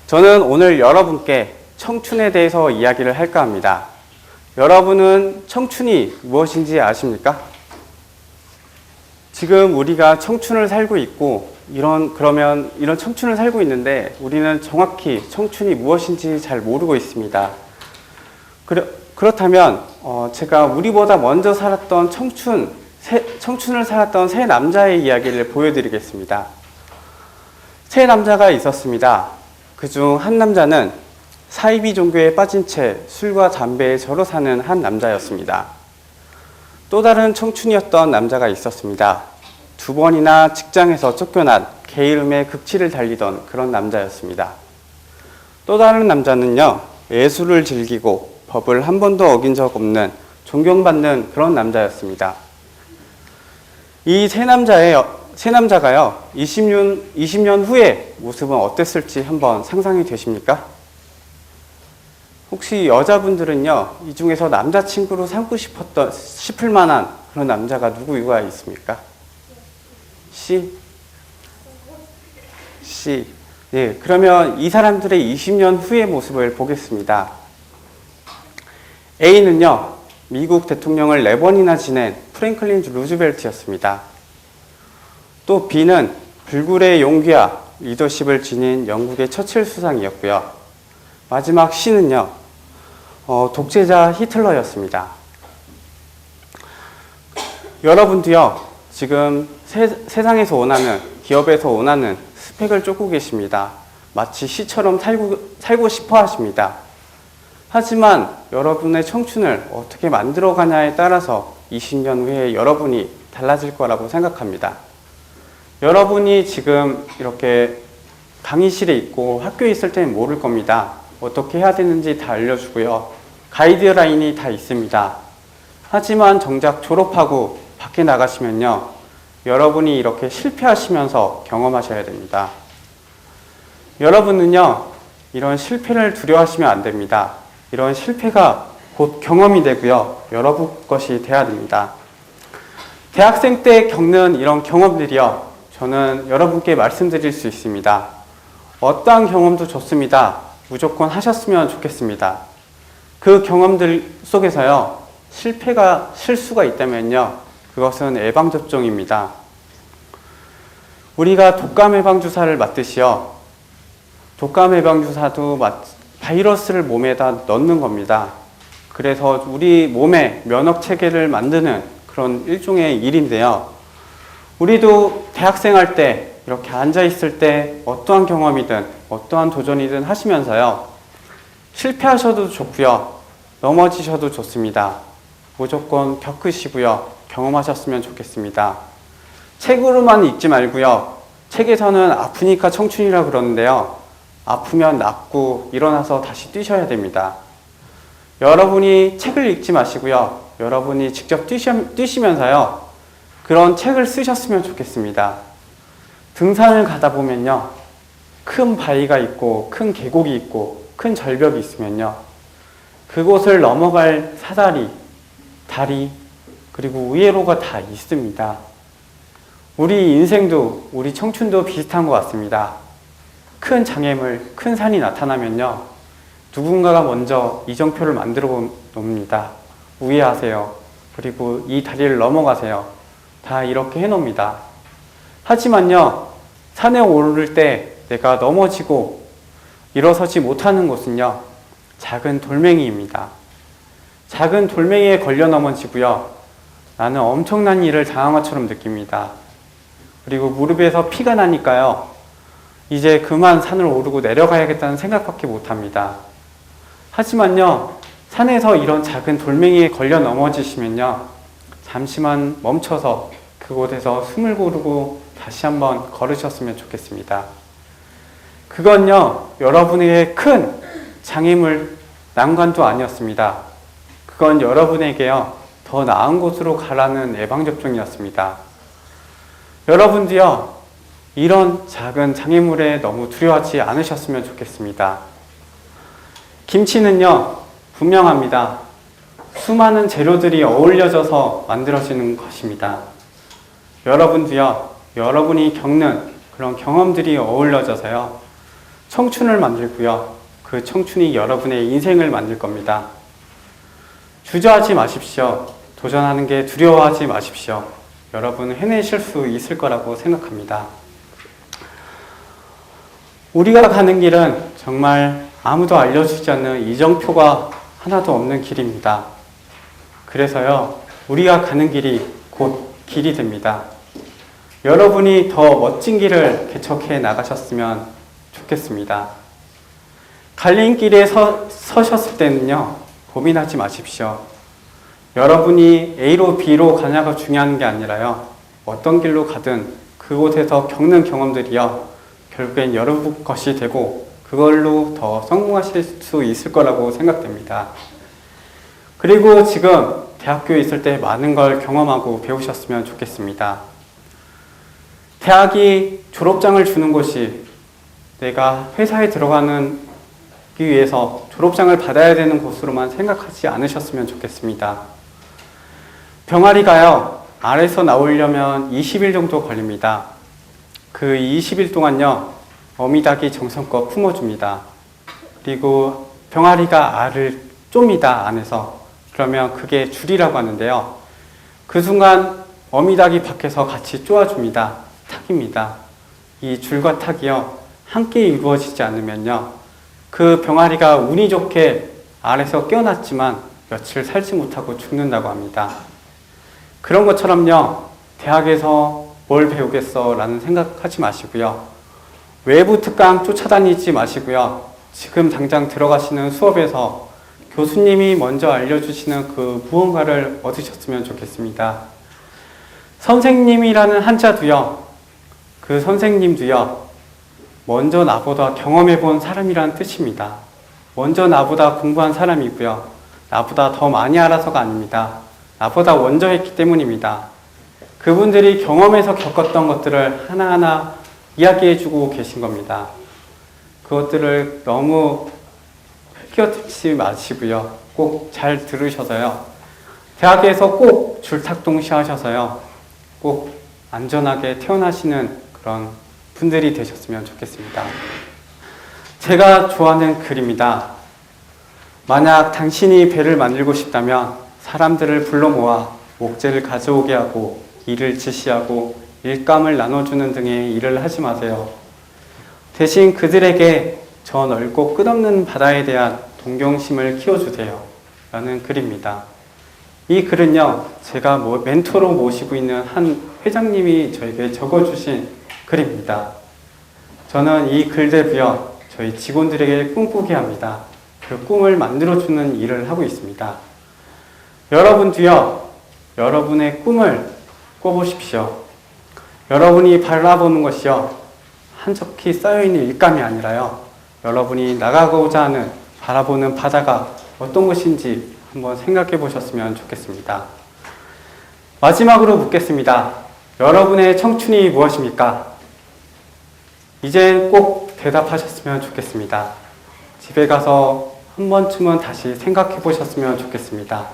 저는 오늘 여러분께 청춘에 대해서 이야기를 할까 합니다. 여러분은 청춘이 무엇인지 아십니까? 지금 우리가 청춘을 살고 있고 이런 청춘을 살고 있는데 우리는 정확히 청춘이 무엇인지 잘 모르고 있습니다. 그렇다면 제가 우리보다 먼저 살았던 청춘을 살았던 세 남자의 이야기를 보여드리겠습니다. 세 남자가 있었습니다. 그중 한 남자는 사이비 종교에 빠진 채 술과 담배에 절어 사는 한 남자였습니다. 또 다른 청춘이었던 남자가 있었습니다. 2번이나 직장에서 쫓겨난 게으름의 극치를 달리던 그런 남자였습니다. 또 다른 남자는요, 예술을 즐기고 법을 한 번도 어긴 적 없는 존경받는 그런 남자였습니다. 이 세 남자가요, 20년 후의 모습은 어땠을지 한번 상상이 되십니까? 혹시 여자분들은요, 이 중에서 남자친구로 삼고 싶을 만한 그런 남자가 누구가 있습니까? C? 예, 그러면 이 사람들의 20년 후의 모습을 보겠습니다. A는요, 미국 대통령을 4번이나 지낸 프랭클린 루즈벨트였습니다. 또 B는 불굴의 용기와 리더십을 지닌 영국의 처칠 수상이었고요. 마지막 C는요, 독재자 히틀러였습니다. 여러분도요, 지금 세상에서 원하는, 기업에서 원하는 스펙을 쫓고 계십니다. 마치 C처럼 살고 싶어 하십니다. 하지만 여러분의 청춘을 어떻게 만들어가냐에 따라서 20년 후에 여러분이 달라질 거라고 생각합니다. 여러분이 지금 이렇게 강의실에 있고 학교에 있을 때는 모를 겁니다. 어떻게 해야 되는지 다 알려주고요. 가이드라인이 다 있습니다. 하지만 정작 졸업하고 밖에 나가시면요, 여러분이 이렇게 실패하시면서 경험하셔야 됩니다. 여러분은요, 이런 실패를 두려워하시면 안 됩니다. 이런 실패가 곧 경험이 되고요, 여러분 것이 돼야 됩니다. 대학생 때 겪는 이런 경험들이요, 저는 여러분께 말씀드릴 수 있습니다. 어떠한 경험도 좋습니다. 무조건 하셨으면 좋겠습니다. 그 경험들 속에서요, 실수가 있다면요, 그것은 예방접종입니다. 우리가 독감 예방주사를 맞듯이요, 독감 예방주사도 바이러스를 몸에다 넣는 겁니다. 그래서 우리 몸의 면역체계를 만드는 그런 일종의 일인데요. 우리도 대학생 할 때 이렇게 앉아있을 때 어떠한 경험이든 어떠한 도전이든 하시면서요, 실패하셔도 좋고요, 넘어지셔도 좋습니다. 무조건 겪으시고요, 경험하셨으면 좋겠습니다. 책으로만 읽지 말고요, 책에서는 아프니까 청춘이라 그러는데요, 아프면 낫고 일어나서 다시 뛰셔야 됩니다. 여러분이 책을 읽지 마시고요, 여러분이 직접 뛰시면서요, 그런 책을 쓰셨으면 좋겠습니다. 등산을 가다 보면요, 큰 바위가 있고 큰 계곡이 있고 큰 절벽이 있으면요, 그곳을 넘어갈 사다리, 다리, 그리고 우회로가 다 있습니다. 우리 인생도, 우리 청춘도 비슷한 것 같습니다. 큰 장애물, 큰 산이 나타나면요, 누군가가 먼저 이정표를 만들어 놓습니다. 우회하세요. 그리고 이 다리를 넘어가세요. 다 이렇게 해놓습니다. 하지만요, 산에 오를 때 내가 넘어지고 일어서지 못하는 곳은요, 작은 돌멩이입니다. 작은 돌멩이에 걸려 넘어지고요, 나는 엄청난 일을 당한 것처럼 느낍니다. 그리고 무릎에서 피가 나니까요, 이제 그만 산을 오르고 내려가야겠다는 생각밖에 못합니다. 하지만요, 산에서 이런 작은 돌멩이에 걸려 넘어지시면요, 잠시만 멈춰서 그곳에서 숨을 고르고 다시 한번 걸으셨으면 좋겠습니다. 그건요, 여러분에게 큰 장애물, 난관도 아니었습니다. 그건 여러분에게요, 더 나은 곳으로 가라는 예방접종이었습니다. 여러분도요, 이런 작은 장애물에 너무 두려워하지 않으셨으면 좋겠습니다. 김치는요, 분명합니다. 수많은 재료들이 어울려져서 만들어지는 것입니다. 여러분도요, 여러분이 겪는 그런 경험들이 어울려져서요, 청춘을 만들고요. 그 청춘이 여러분의 인생을 만들 겁니다. 주저하지 마십시오. 도전하는 게 두려워하지 마십시오. 여러분은 해내실 수 있을 거라고 생각합니다. 우리가 가는 길은 정말 아무도 알려주지 않는 이정표가 하나도 없는 길입니다. 그래서요, 우리가 가는 길이 곧 길이 됩니다. 여러분이 더 멋진 길을 개척해 나가셨으면 좋겠습니다. 갈림길에 서셨을 때는요, 고민하지 마십시오. 여러분이 A로 B로 가냐가 중요한 게 아니라요, 어떤 길로 가든 그곳에서 겪는 경험들이요, 결국엔 여러분 것이 되고 그걸로 더 성공하실 수 있을 거라고 생각됩니다. 그리고 지금 대학교에 있을 때 많은 걸 경험하고 배우셨으면 좋겠습니다. 대학이 졸업장을 주는 곳이 내가 회사에 들어가기 위해서 졸업장을 받아야 되는 곳으로만 생각하지 않으셨으면 좋겠습니다. 병아리가요, 알에서 나오려면 20일 정도 걸립니다. 그 20일 동안요, 어미닭이 정성껏 품어줍니다. 그리고 병아리가 알을 쫌니다, 안에서. 그러면 그게 줄이라고 하는데요. 그 순간 어미닭이 밖에서 같이 쪼아줍니다. 탁입니다. 이 줄과 탁이요, 함께 이루어지지 않으면요, 그 병아리가 운이 좋게 알에서 깨어났지만 며칠 살지 못하고 죽는다고 합니다. 그런 것처럼요, 대학에서 뭘 배우겠어 라는 생각하지 마시고요. 외부 특강 쫓아다니지 마시고요. 지금 당장 들어가시는 수업에서 교수님이 먼저 알려주시는 그 무언가를 얻으셨으면 좋겠습니다. 선생님이라는 한자도요, 그 선생님도요, 먼저 나보다 경험해본 사람이라는 뜻입니다. 먼저 나보다 공부한 사람이고요. 나보다 더 많이 알아서가 아닙니다. 나보다 먼저 했기 때문입니다. 그분들이 경험해서 겪었던 것들을 하나하나 이야기해주고 계신 겁니다. 그것들을 너무 휘어듣지 마시고요. 꼭 잘 들으셔서요. 대학에서 꼭 줄탁동시 하셔서요. 꼭 안전하게 태어나시는 그런 분들이 되셨으면 좋겠습니다. 제가 좋아하는 글입니다. 만약 당신이 배를 만들고 싶다면 사람들을 불러 모아 목재를 가져오게 하고 일을 지시하고 일감을 나눠주는 등의 일을 하지 마세요. 대신 그들에게 저 넓고 끝없는 바다에 대한 동경심을 키워주세요. 라는 글입니다. 이 글은요, 제가 멘토로 모시고 있는 한 회장님이 저에게 적어주신 글입니다. 저는 이 글대로요, 저희 직원들에게 꿈꾸게 합니다. 그 꿈을 만들어주는 일을 하고 있습니다. 여러분도요, 여러분의 꿈을 꿔보십시오. 여러분이 바라보는 것이요, 한적히 쌓여있는 일감이 아니라요, 여러분이 나가고자 하는 바라보는 바다가 어떤 것인지 한번 생각해 보셨으면 좋겠습니다. 마지막으로 묻겠습니다. 여러분의 청춘이 무엇입니까? 이제 꼭 대답하셨으면 좋겠습니다. 집에 가서 한 번쯤은 다시 생각해 보셨으면 좋겠습니다.